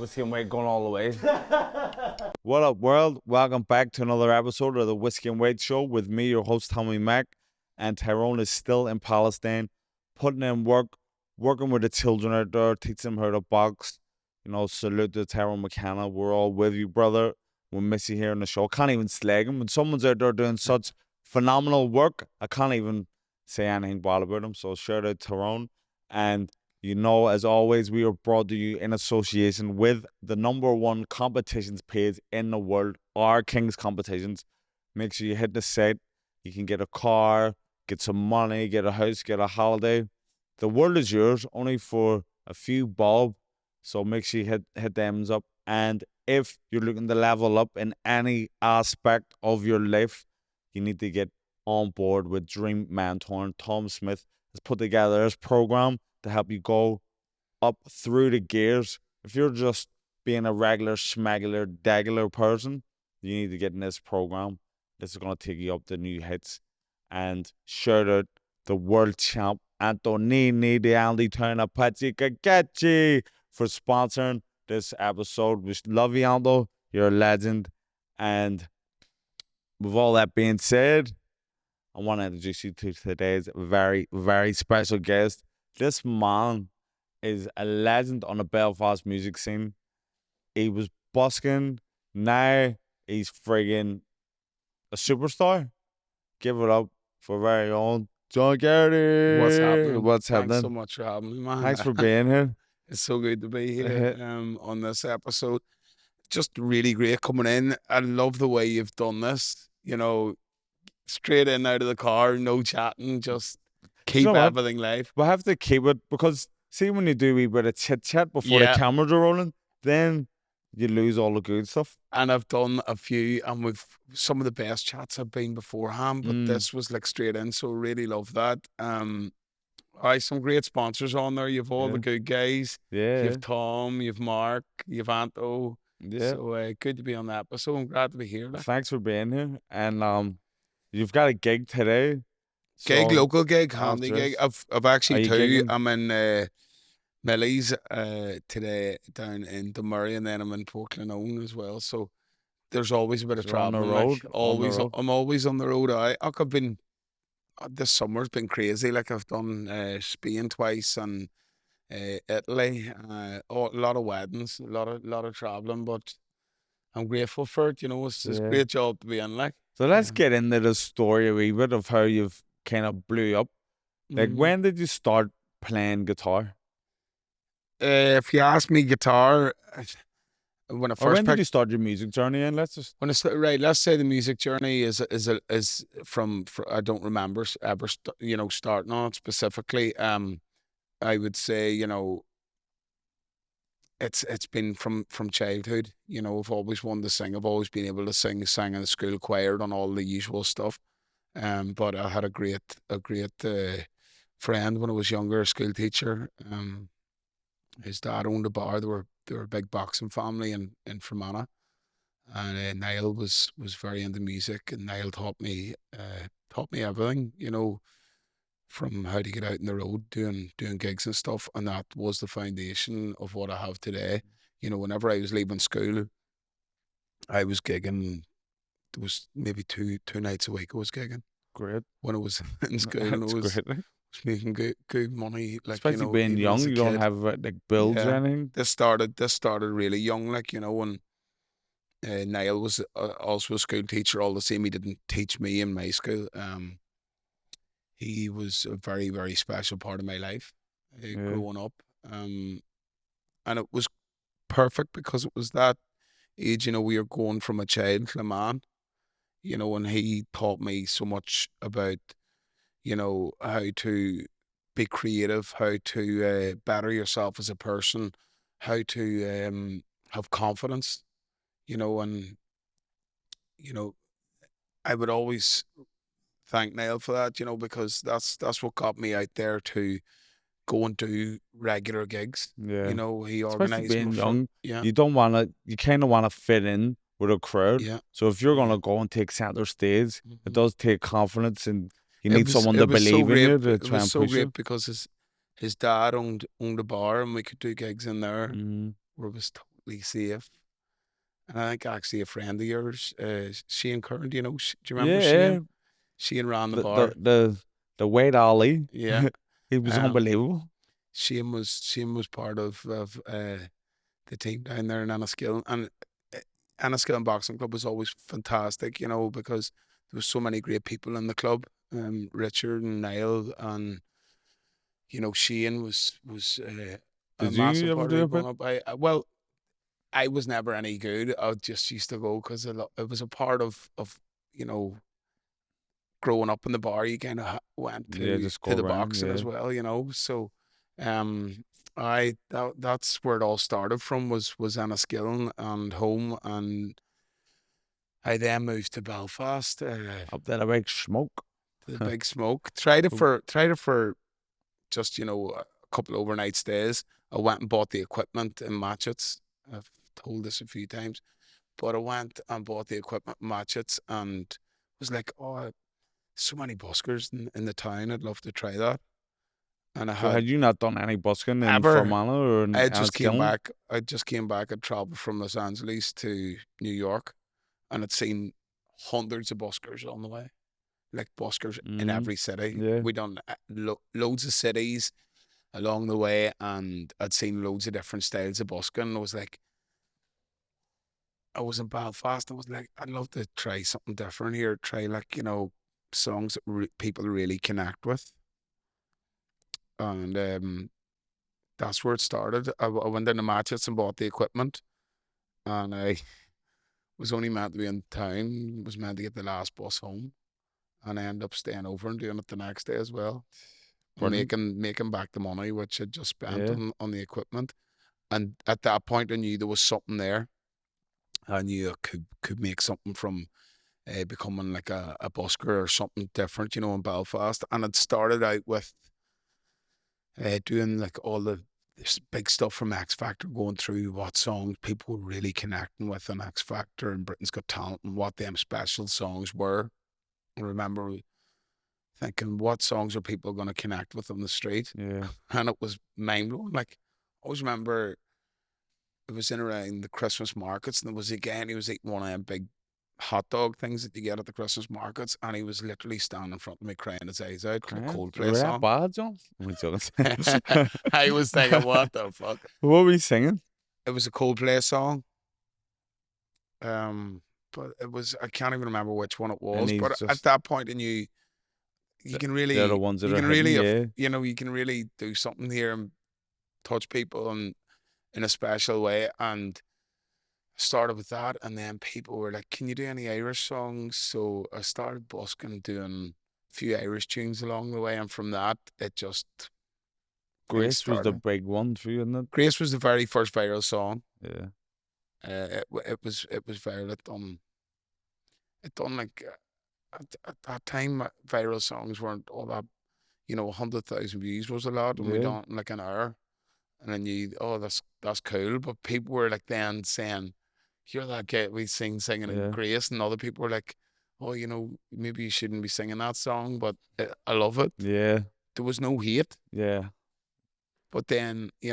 Whiskey and Weight going all the way. What up, world? Welcome back to another episode of the Whiskey and Weight Show with me, your host, Tommy Mac. And Tyrone is still in Palestine, putting in work, working with the children out there, teaching them how to box. You know, salute to Tyrone McKenna. We're all with you, brother. We miss you here on the show. Can't even slag him. When someone's out there doing such phenomenal work, I can't even say anything bad about him. So shout out Tyrone. And you know, as always, we are brought to you in association with the #1 competitions page in the world, our King's Competitions. Make sure you hit the site. You can get a car, get some money, get a house, get a holiday. The world is yours, only for a few bob. So make sure you hit them up. And if you're looking to level up in any aspect of your life, you need to get on board with Dream Mentoring. Tom Smith has put together this program to help you go up through the gears. If you're just being a regular, schmegular, degular person, you need to get in this program. This is going to take you up to new hits. And shout out the world champ, Antonini, the Andy Turner, Patsy Kakachi, for sponsoring this episode. We love you, Ando. You're a legend. And with all that being said, I want to introduce you to today's very, very special guest. This man is a legend on the Belfast music scene. He was busking. Now he's friggin' a superstar. Give it up for very own John Garrity. What's happening? What's happening? Thanks so much for having me, man. Thanks for being here. It's so good to be here on this episode. Just really great coming in. I love the way you've done this. You know, straight in out of the car, no chatting, just keep everything live. We have to keep it because see when you do a wee bit of chit chat before the cameras are rolling, then you lose all the good stuff. And I've done a few, and with some of the best chats have been beforehand, but this was like straight in, so really love that. Some great sponsors on there. You've all the good guys. Yeah. You've Tom, you've Mark, you've Anto. Yeah. So good to be on the episode. I'm glad to be here. Thanks for being here. And you've got a gig today. Local gig, handy gig. I've actually two. Gigging? I'm in Millie's today down in Demurray, and then I'm in Portland as well. So there's always a bit of travel. On the road. I'm always on the road. I've been this summer's been crazy. Like I've done Spain twice and Italy. A lot of weddings, a lot of traveling, but I'm grateful for it. You know, it's a great job to be in. Like, so let's get into the story a wee bit of how you've kind of blew up. Like, when did you start playing guitar? If you ask me, guitar. When I first did you start your music journey? And let's say the music journey is from I don't remember ever starting on it specifically. I would say it's been from childhood. You know, I've always wanted to sing. I've always been able to sing. Sang in the school choir, done all the usual stuff. But I had a great friend when I was younger, a school teacher. His dad owned a bar. They were a big boxing family in Fermanagh, and Niall was very into music, and Niall taught me everything. You know, from how to get out in the road, doing gigs and stuff, and that was the foundation of what I have today. You know, whenever I was leaving school, I was gigging. There was maybe two nights a week I was gigging. Great. When I was in school, and I was making good money. Like, especially being young, you don't have like bills or anything. This started really young, like, you know, when Niall was also a school teacher. All the same, he didn't teach me in my school. He was a very, very special part of my life growing up. And it was perfect because it was that age, you know, we were going from a child to a man, you know, and he taught me so much about, you know, how to be creative, how to better yourself as a person, how to have confidence, you know, and, you know, I would always thank Niall for that, you know, because that's what got me out there to go and do regular gigs. Yeah. You know, he organised being young. Yeah. You kind of want to fit in with a crowd. Yeah. So if you're going to go and take center stage, it does take confidence, and you need someone to believe in you to try and push you. It was so great because his dad owned a bar, and we could do gigs in there where it was absolutely safe. And I think actually a friend of yours, Shane Curran, do you know? Do you remember Yeah, Shane? Shane ran the the the bar. the the Wade Ali, Yeah. he was Um, unbelievable. Shane was part of the team down there in Enniskillen, and uh, Enniskillen Boxing Club was always fantastic, because there was so many great people in the club. Richard and Niall and Shane was a Did you massive ever part of do me a growing bit? up. Well, I was never any good. I just used to go because it was a part of you know growing up in the bar. You kind of went Yeah, to just go to the around. boxing Yeah. as well, so um that's where it all started from, was Enniskillen and home, and I then moved to Belfast, Up there, a big smoke. to the Big Smoke. Tried it for just a couple overnight stays. I went and bought the equipment and matchets. I've told this a few times, but I went and bought the equipment matchets and was like, oh, so many buskers in the town. I'd love to try that. And I So had had you not done any busking in ever. Fermanagh or in I just came Enniskillen? back. I just came back. I traveled from Los Angeles to New York, and I'd seen hundreds of buskers on the way, like buskers in Mm, every city. yeah. We done loads of cities along the way, and I'd seen loads of different styles of busking. I was in Belfast. I was like, I'd love to try something different here. Try, like, songs that people really connect with, and that's where it started. I went into Matches and bought the equipment, and I was only meant to be in town, was meant to get the last bus home, and I ended up staying over and doing it the next day as well, and Brilliant. making back the money which I'd just spent Yeah. on the equipment. And at that point, I knew there was something there. I knew I could make something from becoming like a busker or something different, in Belfast. And it started out with doing like all this big stuff from X Factor, going through what songs people were really connecting with on X Factor and Britain's Got Talent, and what them special songs were. I remember thinking, what songs are people going to connect with on the street? Yeah. And it was mind blowing. Like, I always remember it was in around the Christmas markets, and there was a guy, and he was eating one of them big hot dog things that you get at the Christmas markets, and he was literally standing in front of me crying his eyes out to a Crying? Coldplay Were that song. bad, John? I'm joking. I was thinking, what the fuck? What were you singing? It was a Coldplay song. Um, but I can't even remember which one it And was. he's But at just that point, I knew they're the ones that you are can hidden. really, Yeah. you can really do something here and touch people and in a special way. And started with that, and then people were like, "Can you do any Irish songs?" So I started busking, doing a few Irish tunes along the way, and from that, it just things Grace was the started. big one for you, isn't it? Grace was the very first viral song. Yeah. It was viral. It done like at that time, viral songs weren't all that. 100,000 views was a lot, and we Yeah. done like an hour, and then oh, that's cool. But people were like then saying, "You're that guy we singing in Yeah. Grace," and other people were like, "Oh, maybe you shouldn't be singing that song," but I love it. Yeah. There was no hate, Yeah. but then I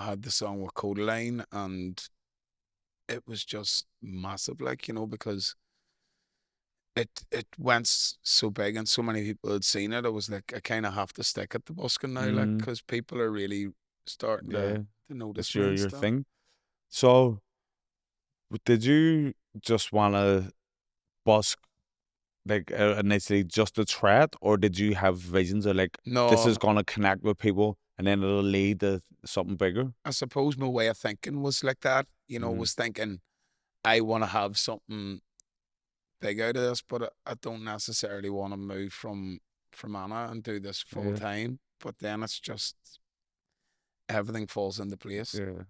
had the song with Codeline, and it was just massive, like, because it went so big and so many people had seen it. I was like, I kind of have to stick at the busking now, like, Mm, because people are really starting yeah. to notice It's me and your stuff. thing. So did you just wanna busk like initially just to try it, or did you have visions of like this is No, gonna connect with people and then it'll lead to something bigger? I suppose my way of thinking was like that. Mm, Was thinking I want to have something big out of this, but I don't necessarily want to move from Anna and do this full yeah. time. But then it's just everything falls into place, Yeah.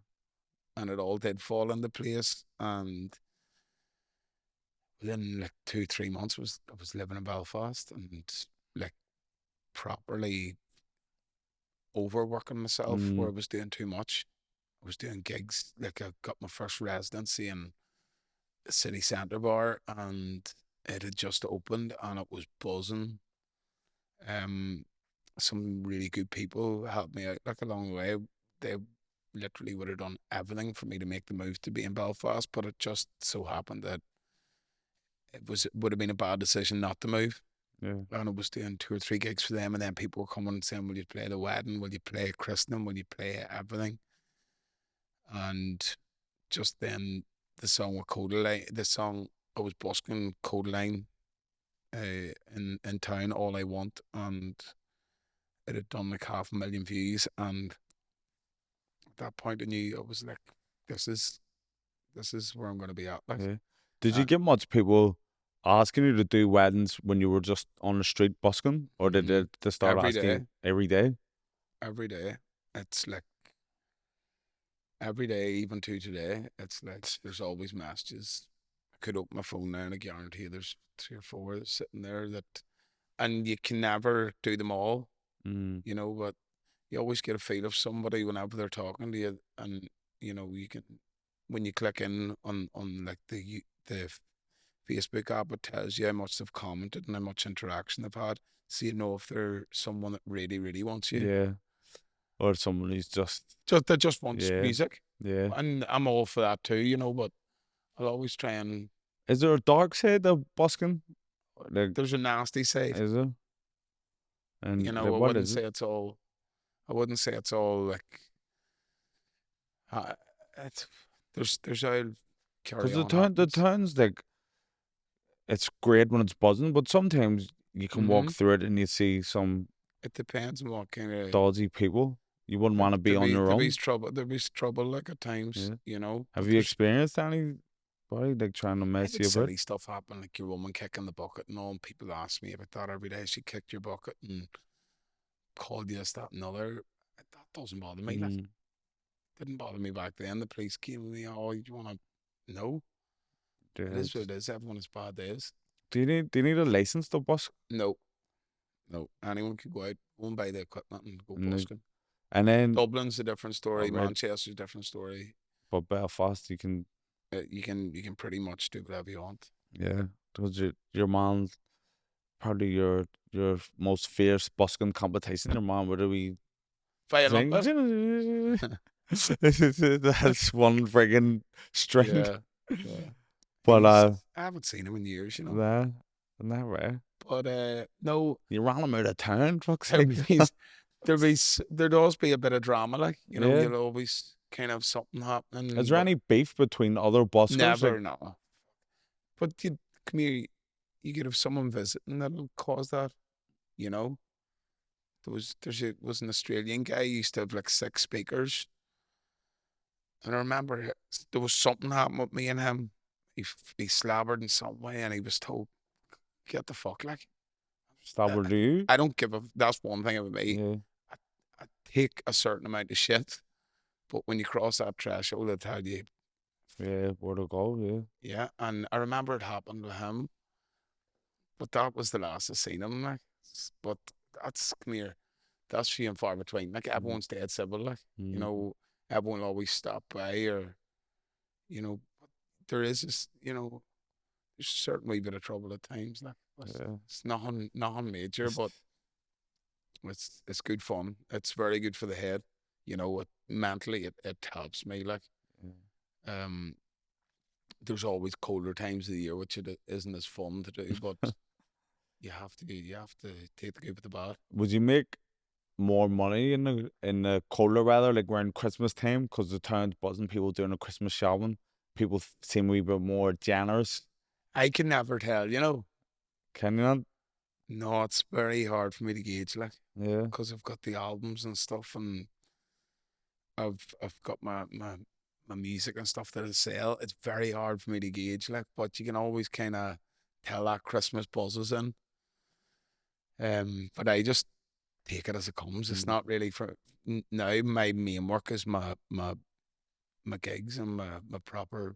and it all did fall into place. And within like 2 3 months, I was living in Belfast and like properly overworking myself, where Mm, I was doing too much. I was doing gigs. Like, I got my first residency in the city centre bar, and it had just opened, and it was buzzing. Um, some really good people helped me out, like, along the way. They literally would have done everything for me to make the move to be in Belfast, but it just so happened that it would have been a bad decision not to move. Yeah. And I was doing 2 or 3 gigs for them, and then people were coming and saying, "Will you play the wedding? Will you play christening? Will you play everything?" And just then, the song with Codeline, the song I was busking Codeline in town, All I Want, and it had done like 500,000 views. And at that point, I knew, I was like, this is where I'm going to be at. Like, Yeah. Did you get much people asking you to do weddings when you were just on the street busking, or did they start every asking day, you every day? every day. It's like every day, even to today. It's like there's always messages. I could open my phone now, and I guarantee there's 3 or 4 sitting there that, and you can never do them all, Mm. you know. But you always get a feel of somebody whenever they're talking to you, and you know you can, when you click in on like the Facebook app, it tells you how much they've commented and how much interaction they've had, so you know if they're someone that really, really wants you. Yeah. Or someone who's just That just wants yeah. music. Yeah. And I'm all for that too, you know, but I'll always try and. Is there a dark side of busking? Like, There's a nasty side, is it? And you like, know. I what wouldn't is it? say it's all. I wouldn't say it's all like. Uh, it's there's I'll Because carry on happens. the town's like, it's great when it's buzzing, but sometimes you can walk Mm-hmm. through it and you see some It depends on what kind of. dodgy people. You wouldn't want to be on your There be own. trouble. There be trouble like at times, Yeah. you know. Have But you there's. experienced anybody like trying to I've mess had you about? silly stuff happen, like your woman kicking the bucket and all. And people ask me about that every day. She kicked your bucket and called you this, that, and other. That doesn't bother me. Like, Mm. didn't bother me back then. The police came with me. Oh, you want to? No, Yeah, it is what it is. Everyone has bad days. do you need a license to busk? No, no. Anyone can go out, go and buy the equipment and go And busking. then Dublin's a different story. right, Manchester's a different story. but Belfast you can You can pretty much do whatever you want. yeah. Because your man probably your most fierce busking competition. Your man would we Fire up sing? it. That's one friggin' string. Yeah, yeah. But I haven't seen him in years, you know. nah, not right. But no, You ran him out of town, fuck's there'd sake. be, there'd always be a bit of drama, like, you know. Yeah. You'll always kind of something happening. Is there But any beef between other buskers? never, Like, no. But you come here, you could have someone visiting that'll cause that, you know. Was an Australian guy who used to have like 6 speakers, and I remember there was something happened with me and him. He slabbered in some way, and he was told, "Get the fuck like." stop with you? I don't give a. That's one thing about me. Yeah, I take a certain amount of shit, but when you cross that threshold, I tell you, yeah, where to go? Yeah, yeah. And I remember it happened with him, but that was the last I seen him. Like, but that's, come here. That's few and far between. Like, everyone's dead civil. Like, you mm, know, everyone will always stop by, or you know, but there is this, you know, there's certainly been a trouble at times. Like, but yeah. it's nothing major, but it's good fun. It's very good for the head. You know, mentally it helps me. Like, Yeah. um, there's always colder times of the year, which it isn't as fun to do, but you have to take the good with the bad. Would you make more money in the colder weather, like around Christmas time, because the town's buzzing, people doing a Christmas shopping, people seem a wee bit more generous? I can never tell, you know. Can you not? No, it's very hard for me to gauge, like, Yeah, because I've got the albums and stuff, and I've got my music and stuff that I sell. It's very hard for me to gauge, like, but you can always kind of tell that Christmas buzz is in. But I just take it as it comes. It's mm, not really for now. My main work is my gigs and my proper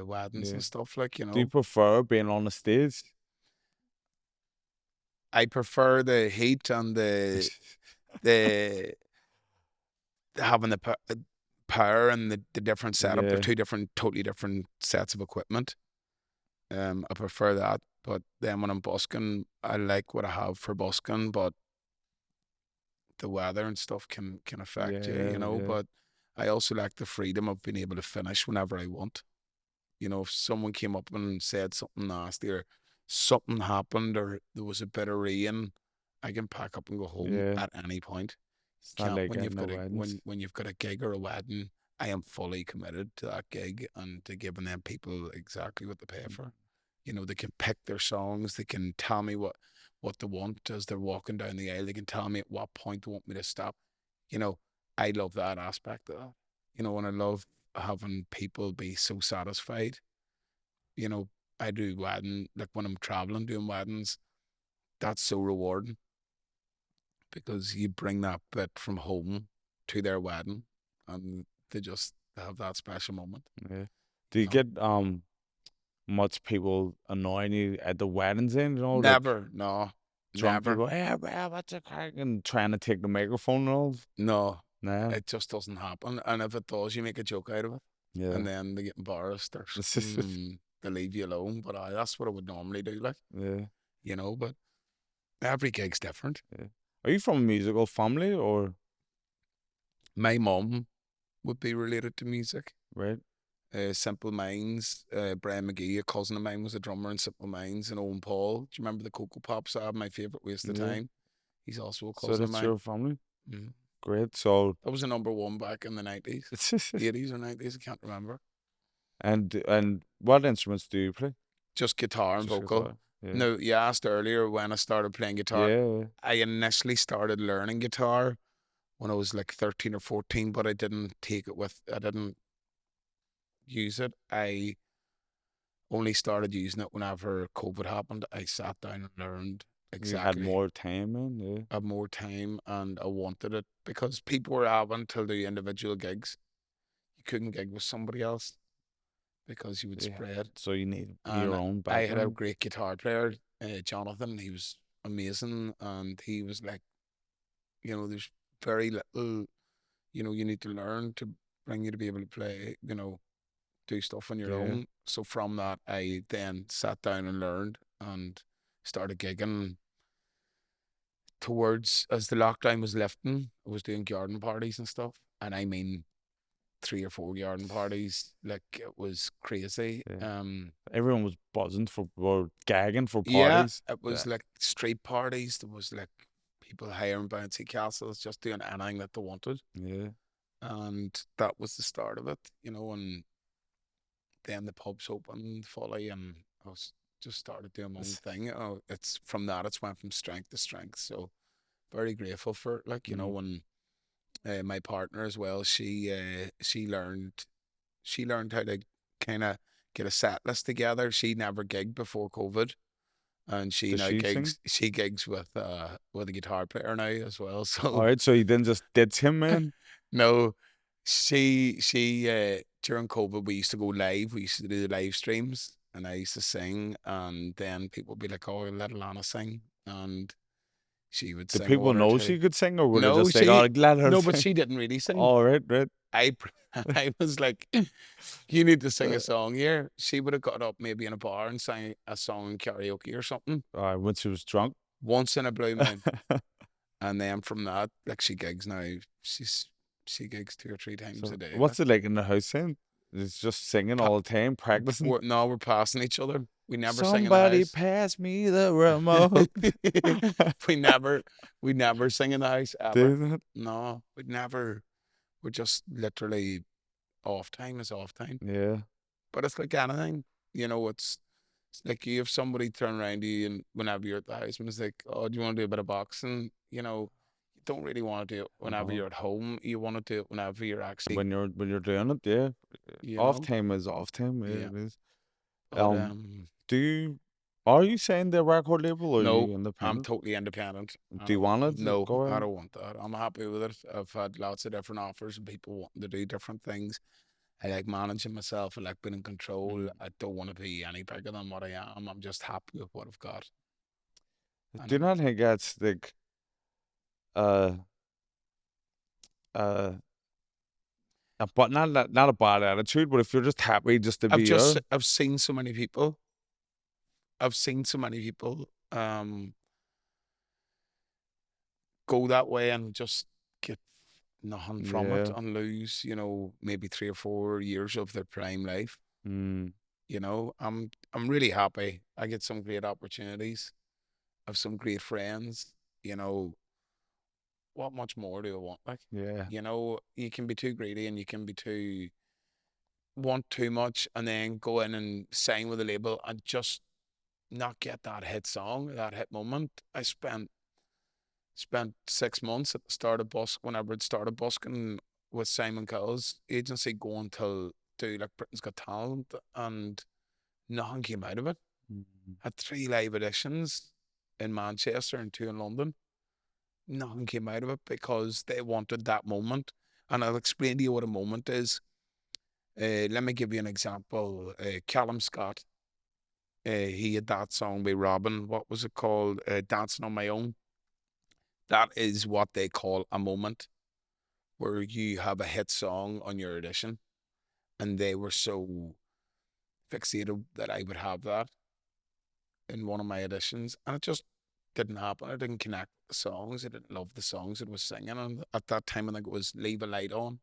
weddings yeah. and stuff, like, you Do you know. prefer being on the stage? I prefer the heat and the having the power and the different setup. They're Yeah, two totally different sets of equipment. I prefer that. But then when I'm busking, I like what I have for busking, but the weather and stuff can affect you, yeah, you know. yeah. But I also like the freedom of being able to finish whenever I want. You know, if someone came up and said something nasty or something happened or there was a bit of rain, I can pack up and go home Yeah. at any point. It's not Can't like when you've getting no got a weddings. when you've got a gig or a wedding, I am fully committed to that gig and to giving them people exactly what they pay for. You know, they can pick their songs, they can tell me what they want as they're walking down the aisle, they can tell me at what point they want me to stop. You know, I love that aspect of that. You know, and I love having people be so satisfied. You know, I do wedding, like when I'm traveling doing weddings, that's so rewarding because you bring that bit from home to their wedding and they just have that special moment, Yeah. Do you you know? get much people annoying you at the weddings then, you know, like Never, no, drunk never, people, hey bro, what's the crack? And trying to take the microphone and all? no, Nah. it just doesn't happen. And if it does, you make a joke out of it. Yeah. And then they get embarrassed or they leave you alone. But that's what I would normally do, like, Yeah. you know, but every gig's different. Yeah. Are you from a musical family or My mum would be related to music. right? Simple Minds, Brian McGee, a cousin of mine, was a drummer in Simple Minds, and Owen Paul. Do you remember the Cocoa Pops album, My Favorite Waste of Yeah. Time? He's also a So cousin of that's mine. your family? Mm. Great. So That was a number one back in the 90s, 80s or 90s, I can't remember. and what instruments do you play? Just guitar and Just vocal. guitar. Yeah. No, you asked earlier when I started playing guitar. Yeah. I initially started learning guitar when I was like 13 or 14, but I didn't use it. I only started using it whenever COVID happened. I sat down and learned You had exactly. more time, man. Yeah. I had more time and I wanted it because people were having to do individual gigs. You couldn't gig with somebody else because you would Yeah. spread. So you need your And own I had a background. great guitar player, Jonathan. He was amazing, and he was like, you know, there's very little, you know, you need to learn to bring you to be able to play, you know, do stuff on your Yeah. own. So from that, I then sat down and learned and started gigging towards as the lockdown was lifting. I was doing garden parties and stuff, and I mean 3 or 4 garden parties. Like it was crazy. Yeah. Everyone was buzzing for or gagging for Yeah, parties. it Yeah. was like street parties. There was like people hiring bouncy castles, just doing anything that they wanted. Yeah. And that was the start of it, you know, and then the pubs opened fully and I was just started doing my own thing. It's from that it's went from strength to strength. So very grateful for it. Like, you know, when my partner as well, she learned how to kind of get a set list together. She never gigged before COVID. And she Does now she sing? gigs with a guitar player now as well. All So right. So you didn't just ditch him, man. no, she during COVID we used to go live. We used to do the live streams, and I used to sing. And then people would be like, "Oh, let Alana sing," and she would Did sing people one or know two. she could sing, or were they No, just like, "Oh, like, let her no, but sing"? she didn't really sing. All right, right. I I was like, "You need to sing a song here." She would have got up maybe in a bar and sang a song in karaoke or something When she was drunk. once in a blue moon. And then from that, like she gigs now. She gigs 2 or 3 times a So day. what's Like it like in the house then? It's just singing all the time, practicing. we're passing each other. We never sing in the Somebody house. pass me the remote. we never we never sing in the house ever. Do that? No, we'd never. We're just literally off time is off time. Yeah. But it's like anything, you know. It's like you have somebody turn around to you and whenever you're at the house and it's like, oh, do you want to do a bit of boxing? You know, you don't really want to do it whenever Uh-huh. you're at home. You want to do it whenever you're actually, When you're doing it, yeah. you Off know, time is off time. Yeah, yeah. it is. But Do you are you saying the record label or are no, you I'm independent? totally independent. I Do you don't, want it to no, go I in? don't want that. I'm happy with it. I've had lots of different offers and people wanting to do different things. I like managing myself. I like being in control. I don't want to be any bigger than what I am. I'm just happy with what I've got. And Do you not think that's like uh uh but not a bad attitude, but if you're just happy just to be here, I've seen so many people. I've seen so many people go that way and just get nothing from it Yeah. and lose, you know, maybe 3 or 4 years of their prime life. Mm. You know, I'm really happy. I get some great opportunities. I have some great friends. You know, what much more do I want? Like, Yeah. you know, you can be too greedy and you can be too want too much and then go in and sign with a label and just not get that hit song, that hit moment. I spent 6 months at the start of whenever it started busking with Simon Cowell's agency going till do like Britain's Got Talent and nothing came out of it. Mm. Had 3 live auditions in Manchester and 2 in London. Nothing came out of it because they wanted that moment. And I'll explain to you what a moment is. Let me give you an example. Callum Scott, he had that song by Robin. What was it called? Dancing on My Own. That is what they call a moment, where you have a hit song on your audition. And they were so fixated that I would have that in one of my auditions. And it just didn't happen. I didn't connect with the songs. I didn't love the songs it was singing. And at that time, I think it was Leave a Light On.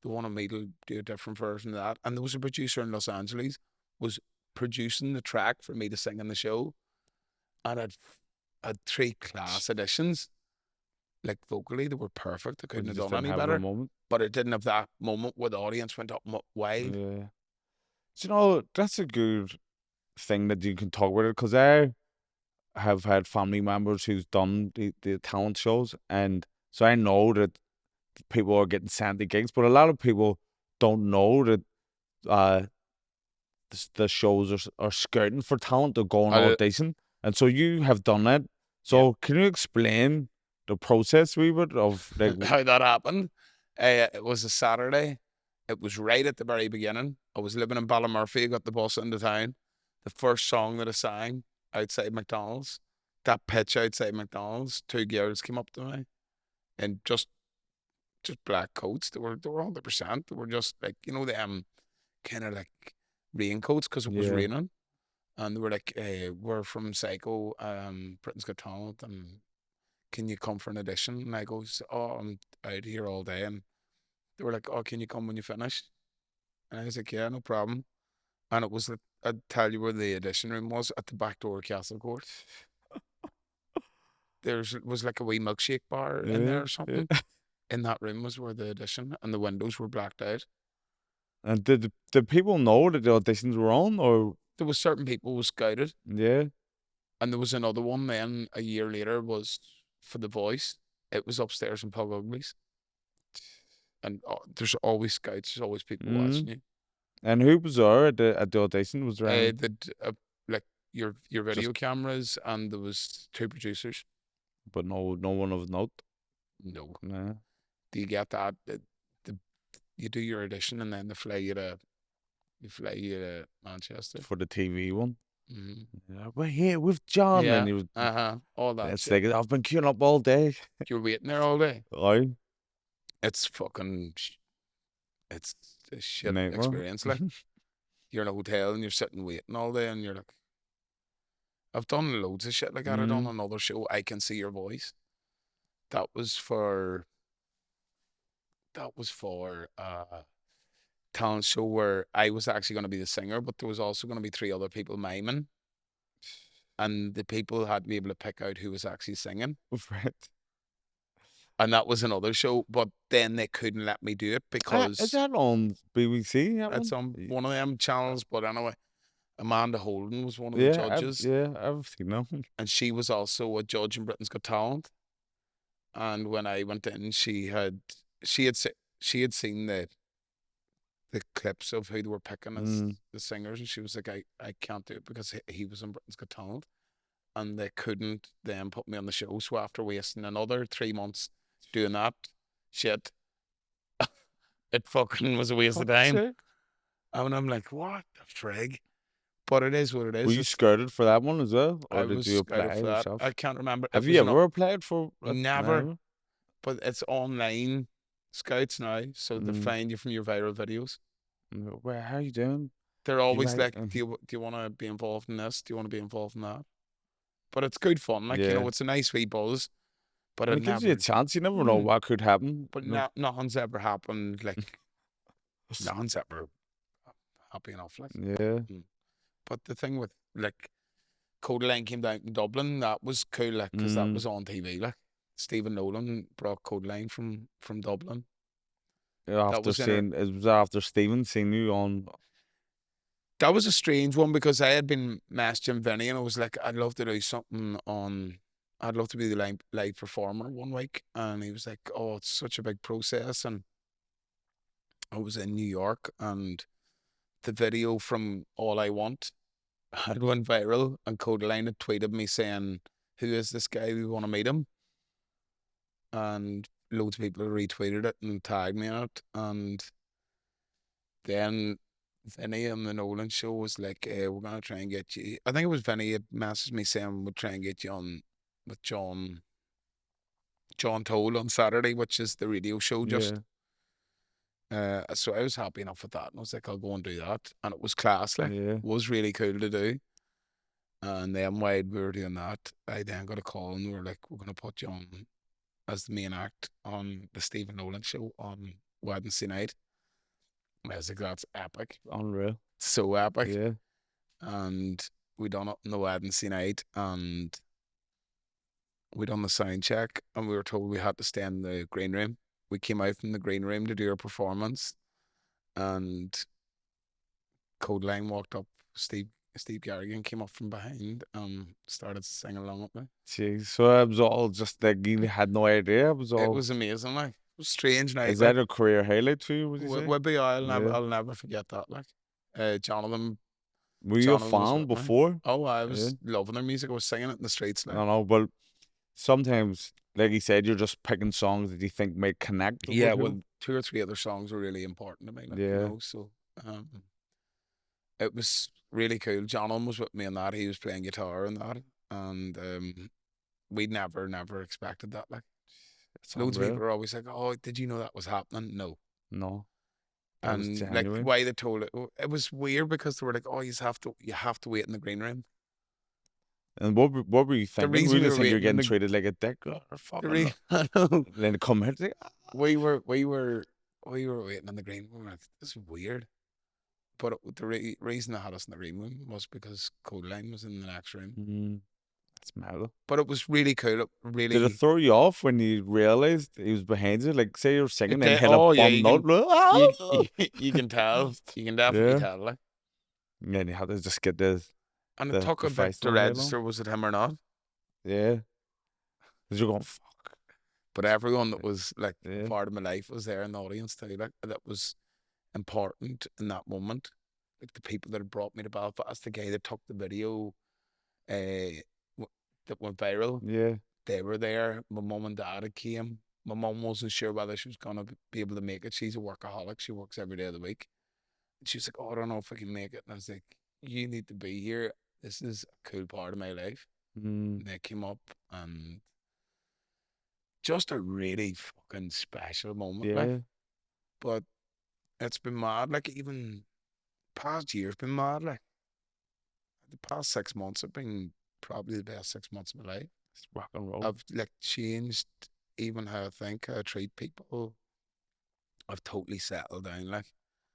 They wanted me to do a different version of that. And there was a producer in Los Angeles was producing the track for me to sing in the show. And I'd had 3 class editions. Like vocally, they were perfect. I But couldn't you have just done didn't any have a better. moment. But it didn't have that moment where the audience went up wild. Yeah. So, you know, that's a good thing that you can talk about it, because I have had family members who's done the talent shows, and so I know that people are getting sent the gigs, but a lot of people don't know that uh the shows are scouting for talent to go and I, audition, and so you have done it. yeah. So can you explain the process we would of like How that happened. It was a Saturday. It was right at the very beginning. I was living in Ballymurphy. I got the bus into town. The first song that I sang outside McDonald's, that pitch outside McDonald's, 2 girls came up to me and just black coats. They were 100%. They were just like, you know, them kind of like raincoats because it was yeah, raining. And they were like, we're from Psycho, Britain's Got Talent, and can you come for an audition? And I goes, oh, I'm out here all day. And they were like, oh, can you come when you finish? And I was like, yeah, no problem. And it was, I'd tell you where the audition room was at the back door of Castle Court. There was like a wee milkshake bar in there yeah, or yeah. something. In that room was where the audition, and the windows were blacked out. And did people know that the auditions were on, or There was certain people who scouted, yeah? and there was another one then a year later was for The Voice. It was upstairs in Pug Uglies. And there's always scouts, there's always people Mm. watching you. And who was there at the audition? Was there any, Like your just, video cameras, and there was 2 producers. but no one of note? No, Nah. do you get that? The you do your audition, and then they fly you to Manchester. For the TV one. Mm-hmm. Yeah, we're here with John, and Yeah, he was. all that It's shit. like I've been queuing up all day. You're waiting there all day. I It's fucking. It's a shit nightmare. experience. Like you're in a hotel and you're sitting waiting all day, and you're like, I've done loads of shit like that. I done Mm. another show, I Can See Your Voice. That was for talent show where I was actually going to be the singer, but there was also going to be 3 other people miming, and the people had to be able to pick out who was actually singing. Right. And that was another show, but then they couldn't let me do it Is because that on BBC? That it's one? on one of them channels. But anyway, Amanda Holden was one of the Yeah, judges, I've seen that. and she was also a judge in Britain's Got Talent. And when I went in, she had she had seen the clips of who they were picking as Mm. the singers, and she was like, I can't do it because he was in Britain's Got Talent, and they couldn't then put me on the show. So after wasting another 3 months doing that shit, it fucking was a waste of Fuck's time. sake. And I'm like, what the frig? But it is what it Were is. you scouted for that one as well, I or did was you scouted apply for that. I yourself? can't remember. It Have you was not ever applied for it? never, Never. but it's online scouts now, so they Mm. find you from your viral videos. Where? How you doing? They're Do you always like? like, do you want to be involved in this? Do you want to be involved in that? But it's good fun. Like, you Yeah. know, it's a nice wee buzz. But And it it gives you a never. chance. You never know what could happen. But No. nothing's ever happened. Like nothing's ever happy enough. Like. Yeah. But the thing with like Codeline came down to Dublin, that was cool. Like because that Mm. was on TV. Like Stephen Nolan brought Codeline from Dublin. That After was in her. seeing, it was after Stephen seeing you on. That was a strange one because I had been messaging Vinny and I was like, I'd love to do something on. I'd love to be the live performer one week, and he was like, "Oh, it's such a big process." And I was in New York, and the video from All I Want had went viral, and Codeline had tweeted me saying, "Who is this guy? We want to meet him." And loads of people retweeted it and tagged me in it, and then Vinny on the Nolan show was like, we're gonna try and get you. I think it was Vinny had messaged me saying we'll try and get you on with John Toll on Saturday, which is the radio show just. So I was happy enough with that. And I was like, I'll go and do that. And it was class, like it was really cool to do. And then while we were doing that, I then got a call and we were like, we're gonna put you on as the main act on the Stephen Nolan show on Wednesday night. I was like, that's epic. Unreal. So epic. Yeah. And we done it on the Wednesday night and we done the sound check and we were told we had to stay in the green room. We came out from the green room to do our performance and Codeline walked up, Steve Garrigan came up from behind and started singing along with me. Jeez. So it was all just like you had no idea. It was all. It was amazing, like. It was strange night. Is that a career highlight for you, would you say? Would be. I'll never forget that, like. Jonathan. Were you a fan before? Oh, I was loving their music. I was singing it in the streets. Like. I don't know, but sometimes, like you said, you're just picking songs that you think may connect. Yeah, well, 2 or 3 other songs were really important to me. Like, yeah. You know, so it was really cool. Jonathan was with me on that. He was playing guitar and that, and we never expected that. Like, loads of people are always like, "Oh, did you know that was happening?" No. And like why they told it was weird because they were like, "Oh, you have to wait in the green room." And what were you thinking? The reason we just think you're getting treated like a dick or fucking. I know. Then come here, like, we were waiting in the green room. Like, this is weird. But the reason they had us in the green room was because Codeline was in the next room. That's mad. But it was really cool. Did it throw you off when you realized he was behind you? Like, say you're singing and hit a bum note. You can tell. You can definitely tell. Like. Yeah, and you had to just get this. And it took a bit to register, was it him or not? Yeah. Because you're going, fuck. But everyone that was like part of my life was there in the audience too. Like, that was important in that moment. Like the people that had brought me to Belfast, the guy that took the video that went viral. Yeah. They were there. My mum and dad had came. My mum wasn't sure whether she was going to be able to make it. She's a workaholic. She works every day of the week. And she was like, oh, I don't know if I can make it. And I was like, you need to be here. This is a cool part of my life. And they came up and just a really fucking special moment. Yeah. Like. But it's been mad. Like, even past year's been mad. Like, the past 6 months have been probably the best 6 months of my life. It's rock and roll. I've like changed even how I think, how I treat people. I've totally settled down. Like,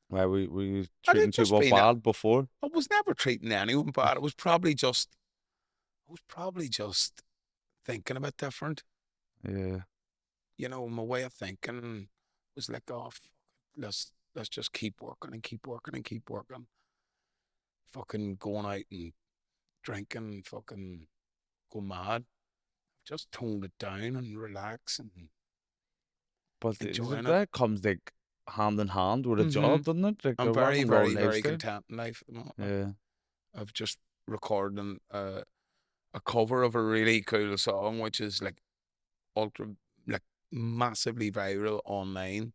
why were you treating people bad before? I was never treating anyone bad. I was probably just thinking a bit different. Yeah. You know, my way of thinking was like, oh, let's just keep working and keep working and keep working. Fucking going out and drinking, fucking go mad. Just toned it down and relax and. But that comes like hand in hand with a job, doesn't it? Like, I'm very, very, very content in life at the moment. Yeah. I've just recorded a cover of a really cool song, which is like massively viral online.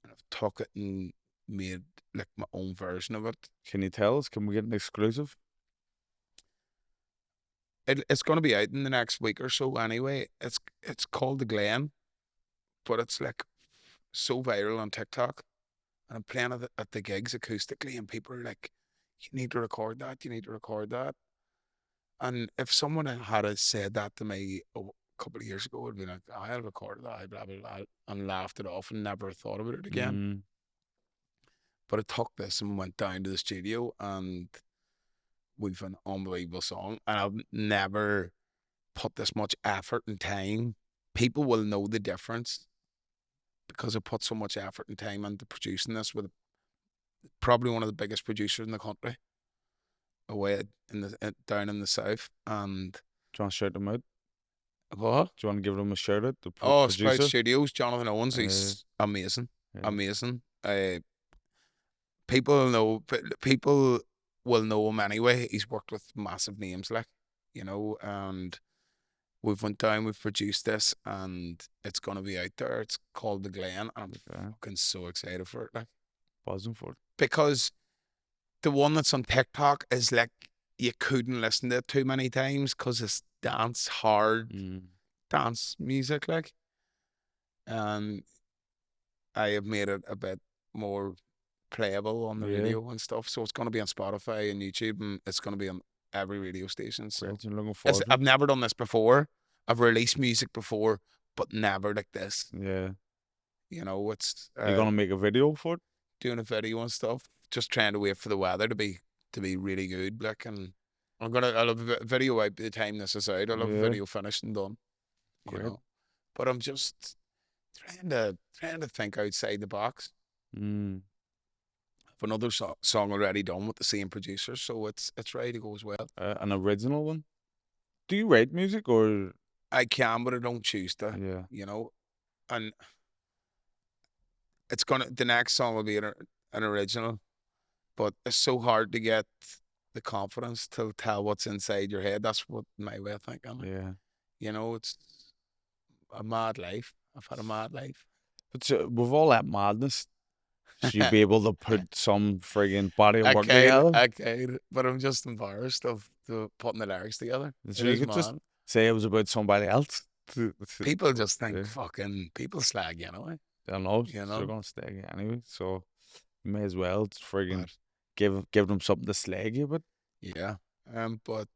And I've took it and made like my own version of it. Can you tell us? Can we get an exclusive? It's going to be out in the next week or so anyway. It's called The Glen, but it's like so viral on TikTok. And I'm playing it at the gigs acoustically and people are like, you need to record that, you need to record that. And if someone had said that to me a couple of years ago, I'd been like, I'll record that, blah, blah, blah, and laughed it off and never thought about it again. Mm. But I took this and went down to the studio, and we've an unbelievable song. And I've never put this much effort and time. People will know the difference because I put so much effort and time into producing this with probably one of the biggest producers in the country, away down in the south. And Do you want to shout them out? what? Do you want to give them a shout out? The Sprout producer? Studios, Jonathan Owens. He's amazing, Yeah. amazing. People will know him anyway. He's worked with massive names, like, you know, and we've went down, we've produced this, and it's gonna be out there. It's called The Glen, and I'm fucking so excited for it, like, Buzzing for it. because the one that's on TikTok is like, you couldn't listen to it too many times because it's hard dance music, like, and I have made it a bit more playable on the radio and stuff. So it's going to be on Spotify and YouTube, and it's going to be on every radio station. So Great, I'm looking forward to it. I've never done this before. I've released music before, but never like this. Yeah. You know, it's You're gonna make a video for it? doing a video and stuff. Just trying to wait for the weather to be really good. Like, and I'll have a video out by the time this is out. I'll have a video finished and done. You know, but I'm just trying to think outside the box. I've another song already done with the same producer, so it's ready to go as well. An original one? Do you write music, or? I can, but I don't choose to. Yeah. You know, and the next song will be an original, but it's so hard to get the confidence to tell what's inside your head. That's what my way of thinking. Yeah. You know, it's a mad life. I've had a mad life. But with all that madness, should you be able to put some friggin' body of work together? I can, but I'm just embarrassed of putting the lyrics together. So you could just say it was about somebody else. People just think fucking people slag you anyway. I know, you know, they're gonna slag you anyway. So you may as well friggin' give them something to slag you. But yeah, but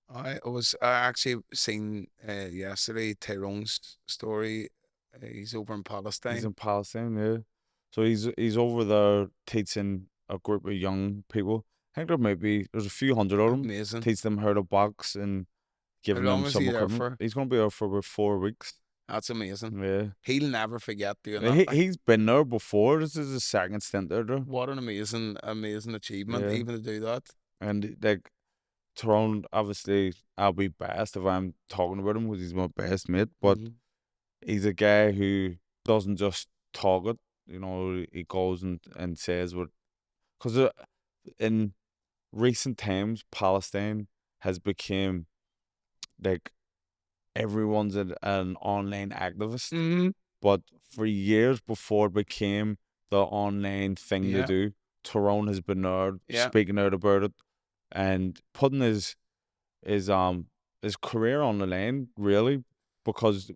I actually seen yesterday Tyrone's story. He's over in Palestine. He's in Palestine, yeah. So he's over there teaching a group of young people. I think there's a few hundred of them. Amazing. Teach them how to box and giving them some equipment. He's going to be there for about 4 weeks. That's amazing. Yeah. He'll never forget doing that. He's been there before. This is his second stint there. What an amazing achievement, even to do that. And like Tyrone, obviously, I'll be biased if I'm talking about him because he's my best mate. But he's a guy who doesn't just talk it. You know, he goes and says what, because in recent times, Palestine has become like everyone's an online activist. But for years before it became the online thing to do, Tyrone has been there speaking out about it and putting his career on the line, really, because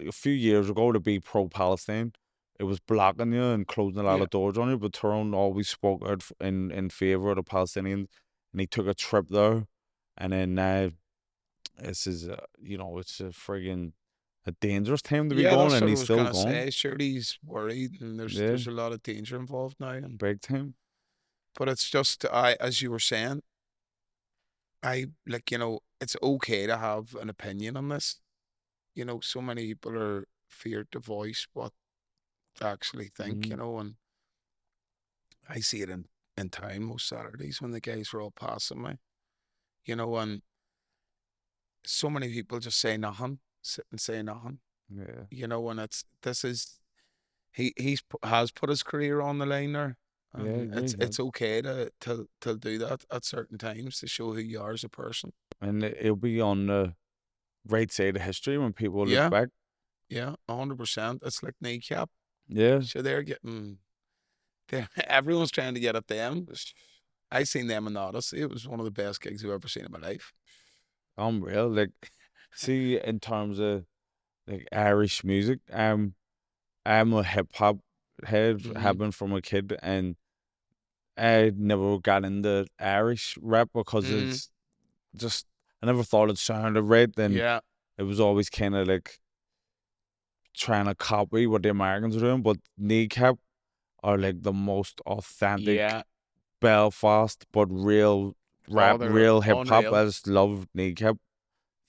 a few years ago to be pro-Palestine, it was blocking you and closing a lot of doors on you, but Tyrone always spoke out in favour of the Palestinians, and he took a trip there, and then now this is, you know, it's a friggin' a dangerous time to be going, and he's still going. Surely he's worried, and there's a lot of danger involved now. And big time. But it's just, as you were saying, you know, it's okay to have an opinion on this. You know, so many people are feared to voice what they actually think, you know, and I see it in town most Saturdays when the guys are all passing me, you know, and so many people just say nothing, sit and say nothing. Yeah. You know, and he has put his career on the line there. It's okay to do that at certain times to show who you are as a person. And it'll be on the right side of history when people look back. Yeah, 100%. It's like kneecap. Yeah. So everyone's trying to get at them. I seen them in Odyssey. It was one of the best gigs I've ever seen in my life. Unreal. Like, see, in terms of like Irish music, I'm a hip hop head, have been from a kid, and I never got into Irish rap because it's just, I never thought it sounded right. Then it was always kind of like trying to copy what the Americans are doing, but Kneecap are like the most authentic Yeah. Belfast, but real rap, Oh, they're real hip hop. unreal. I just love Kneecap.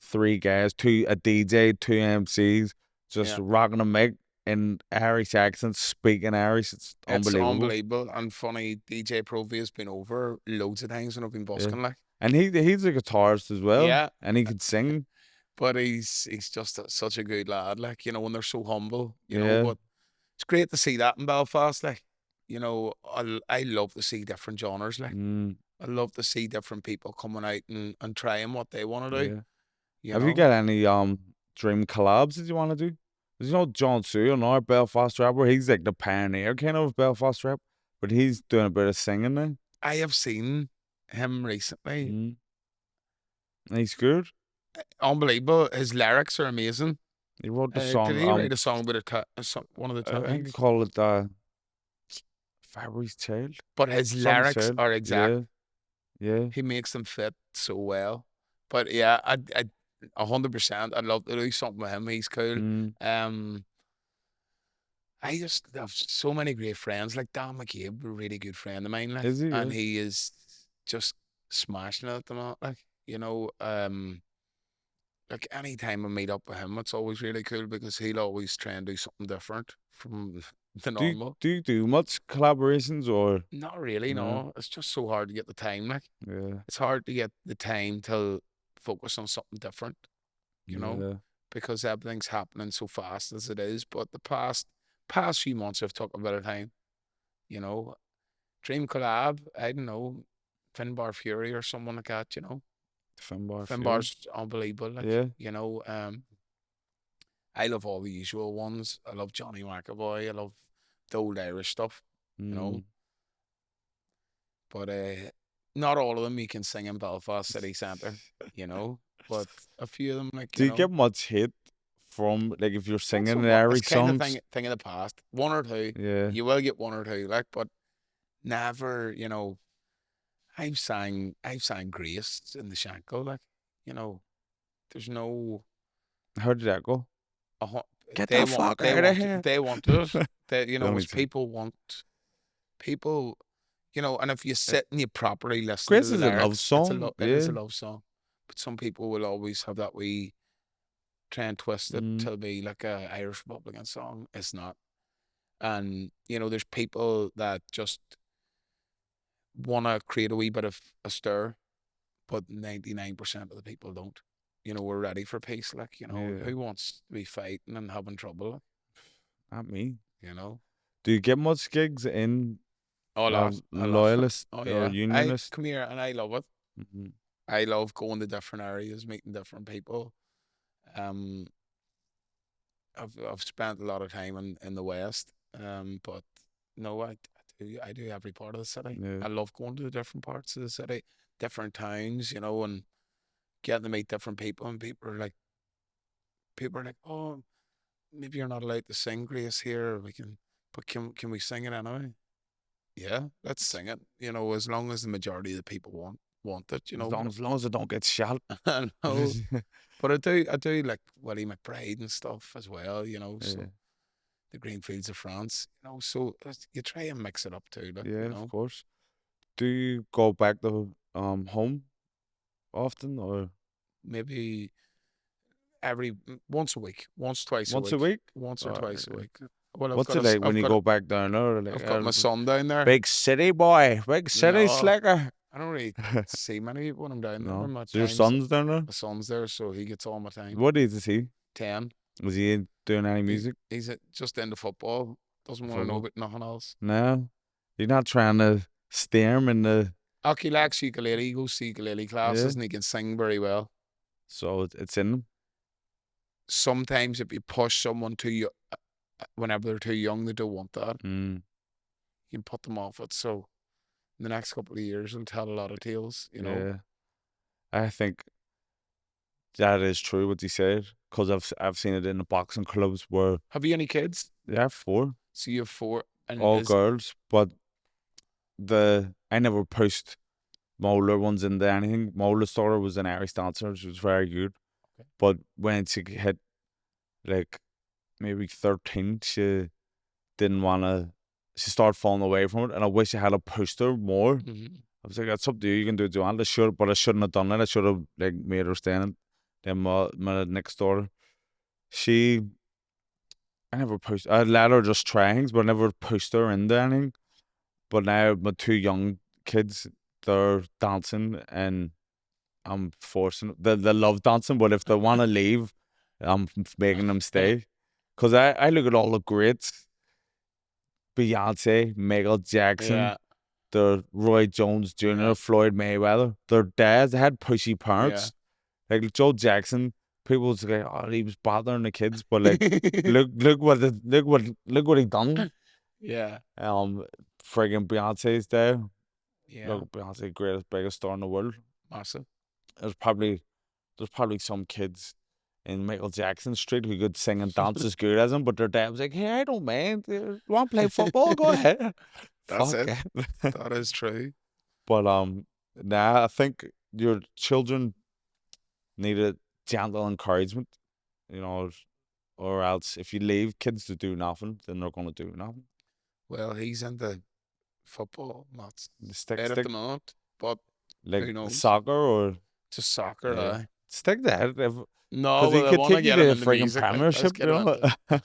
3 guys, a DJ, 2 MCs, just Yeah. rocking a mic in Irish accents, speaking Irish. It's It's unbelievable. unbelievable and funny. DJ Provi has been over loads of times when I've been Yeah. busking, like. And he's a guitarist as well. Yeah. And he can sing. But he's just such a good lad, like, you know, when they're so humble, you know. Yeah. But it's great to see that in Belfast, like, you know. I love to see different genres, like. Mm, I love to see different people coming out and trying what they want to do, yeah. you Have you know. got any dream collabs that you want to do? 'Cause you know John Sewell, our Belfast rapper, he's like the pioneer kind of Belfast rap, but he's doing a bit of singing now. I have seen him recently. Mm. And he's good. Unbelievable. His lyrics are amazing. He wrote the Did song. he write a song about one of the I think he towns? called it Fabry's Child. But his Something lyrics Child. are exact. Yeah. He makes them fit so well. But yeah, I 100%. I'd love to do something with him. He's cool. Mm. I just have so many great friends. Like Dan McCabe, a really good friend of mine. Like, Is he? and Yeah. he is just smashing it at the moment. Like, you know, like any time I meet up with him, it's always really cool because he'll always try and do something different from the normal. Do you do much collaborations or Not really, no. It's just so hard to get the time. Like, yeah. it's hard to get the time to focus on something different, you know, Yeah. because everything's happening so fast as it is. But the past few months have took a bit of time, you know. Dream collab, I don't know, Finbar Fury or someone like that, you know. Finbar Fury. Finbar's unbelievable, like, Yeah. you know. I love all the usual ones. I love Johnny McAvoy. I love the old Irish stuff, you know. But not all of them you can sing in Belfast City Centre, you know. But a few of them, like, Do you you know. get much hate from like if you're Not singing so the much. It's Irish kind of songs? thing of the past. One or two. Yeah. You will get one or two, like, but never, you know. I've sang Grace in the Shankle, like, you know. There's no. How did that go? Get They the want. fuck out of here. They want it. They, you The know, only as thing. people, you know, and if you sit and you properly listen Grace to the is a love lyrics, song. it is a Yeah. love song. But some people will always have that wee try and twist it to be like a Irish Republican song. It's not. And, you know, there's people that just want to create a wee bit of a stir, but 99% of the people don't. You know, we're ready for peace. Like, you know, Yeah. who wants to be fighting and having trouble? Not me. You know? Do you get much gigs in Oh, a lot. loyalist Oh, or yeah. unionist? Come here, and I love it. Mm-hmm. I love going to different areas, meeting different people. Um, I've spent a lot of time in the West. But no, I do every part of the city. Yeah. I love going to the different parts of the city, different towns, you know, and getting to meet different people. And people are like, oh, maybe you're not allowed to sing Grace here. But can we sing it anyway? Yeah, let's sing it. You know, as long as the majority of the people want it, you know. As long as I don't get shot. I know. But I do like Willie McBride and stuff as well, you know. So Yeah. the green fields of France, you know. So you try and mix it up too, like, Yeah, you know. of course. Do you go back to home often or Maybe once a week, twice once a a week, week? once or twice a week. Well, What's it like when you go back down there? Like, I've got my son down there. big city boy, big city No, slicker. I don't really see many people when I'm down there. No, My so your son's down there. My son's there, so he gets all my time. What age is he? 10. Was he doing any music? He's just into football. Doesn't want to know about nothing else. No, you're not trying to steer him in the. He likes ukulele. He goes to ukulele classes and he can sing very well. So it's in him. Sometimes if you push someone whenever they're too young, they don't want that. You can put them off it. So in the next couple of years, it'll tell a lot of tales, you know. Yeah, I think that is true what you said because I've seen it in the boxing clubs where. Have you any kids? Yeah, 4. So you have 4, and all girls, but I never pushed my older ones into anything. My oldest daughter was an Irish dancer. She was very good. Okay. But when she hit like maybe 13, she didn't want to. She started falling away from it, and I wish I had pushed her more. Mm-hmm. I was like, "That's up to you. You can do what you want." But I shouldn't have done it. I should have like made her stay in it. Then my next daughter, I never pushed. I let her just try things, but I never pushed her into anything. But now my two young kids, they're dancing, and I'm forcing. They love dancing, but if they want to leave, I'm making them stay. Cause I look at all the greats, Beyonce, Michael Jackson, Yeah. the Roy Jones Jr., Yeah. Floyd Mayweather. Their dads had pushy parents. Yeah. Like Joe Jackson, people would say, "Oh, he was bothering the kids," but like, look what he done. Yeah. Friggin' Beyonce's there. Yeah. Look, Beyonce, greatest, biggest star in the world. Massive. There's probably some kids in Michael Jackson Street who could sing and dance as good as him, but their dad was like, "Hey, I don't mind. You want to play football? Go ahead." That's Fuck it. it. That is true. But nah, I think your children need a gentle encouragement, you know, or else if you leave kids to do nothing, then they're gonna do nothing. Well, he's into football, not Stick, at the moment, but like who knows? soccer or Just soccer, yeah. Stick to it, No, because he but I could want to take you get to him a into friggin' music. Let's Premiership, get you him know. into. I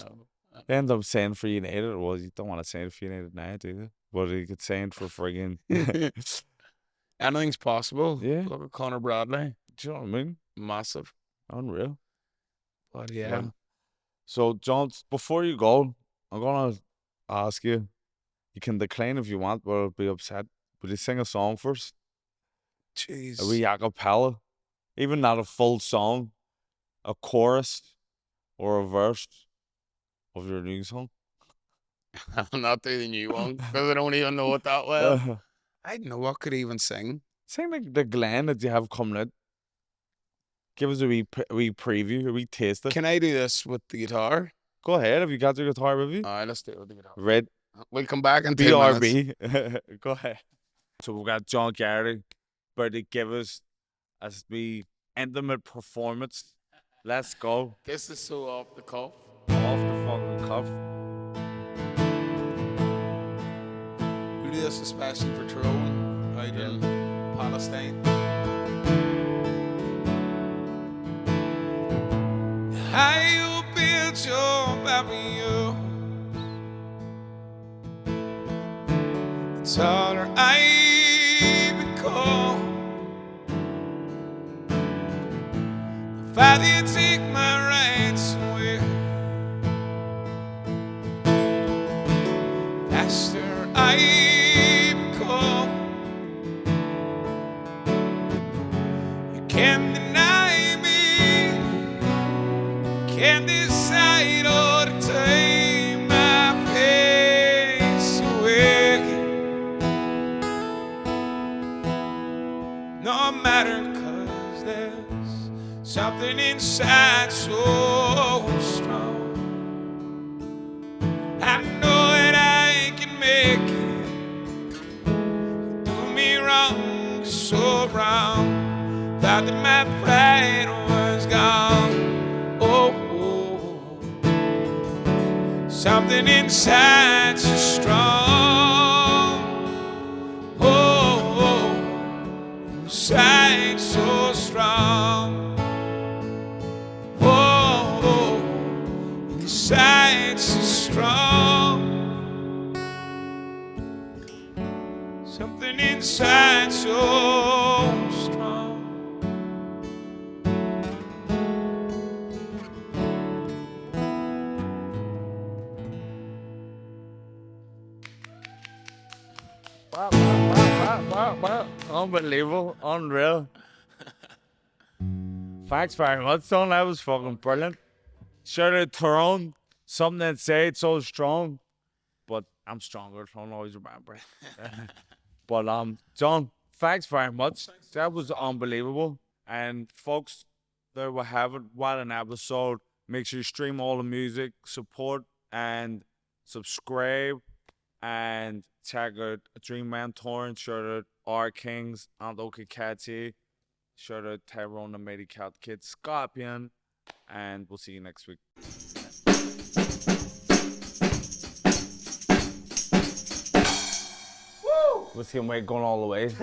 know. End up saying for United. Well, you don't want to sign for United now, do you? But he could sign for friggin' Anything's possible. yeah. Look at Connor Bradley. Do you know what I mean? Massive. Unreal. But yeah. Well, so, John, before you go, I'm gonna ask you. You can decline if you want, but I'll be upset. Would you sing a song first? Jeez. A wee a cappella, even not a full song, a chorus or a verse of your new song. I'll not do the new one because I don't even know it that well. I don't know what could even sing. Sing the Glen that you have coming out. Give us a wee preview, a wee taster. Can I do this with the guitar? Go ahead. Have you got your guitar with you? All right, let's do it with the guitar. Red. We'll come back in 2 minutes. BRB. Go ahead. So we've got John Garrity, but to give us a wee intimate performance. Let's go. This is so off the cuff. Off the fucking cuff. We do this especially for Tyrone out in Palestine. How you built your barrier, the taller I become, the farther you take my rights away, faster I become. You can't deny me, can't decide or to take my face away. No matter, 'cause there's something inside so strong. I know that I can make it. You do me wrong, so wrong. Thought that my pride was gone. Oh, something inside so strong. Oh, inside so strong. Oh, inside so strong. Something inside so strong. Wow. Unbelievable. Unreal. Thanks very much, son. That was fucking brilliant. Shout out Tyrone. Something that say it's so strong. But I'm stronger, so I'll always remember. But John, thanks very much. That was unbelievable. And folks, there we have it. What an episode. Make sure you stream all the music, support and subscribe, and check out Dream Man Torrent, shout out R Kings and Okakati. Shout out Tyrone and Matey Cat Kid Scorpion. And we'll see you next week. Woo! Whiskey and Weight going all the way.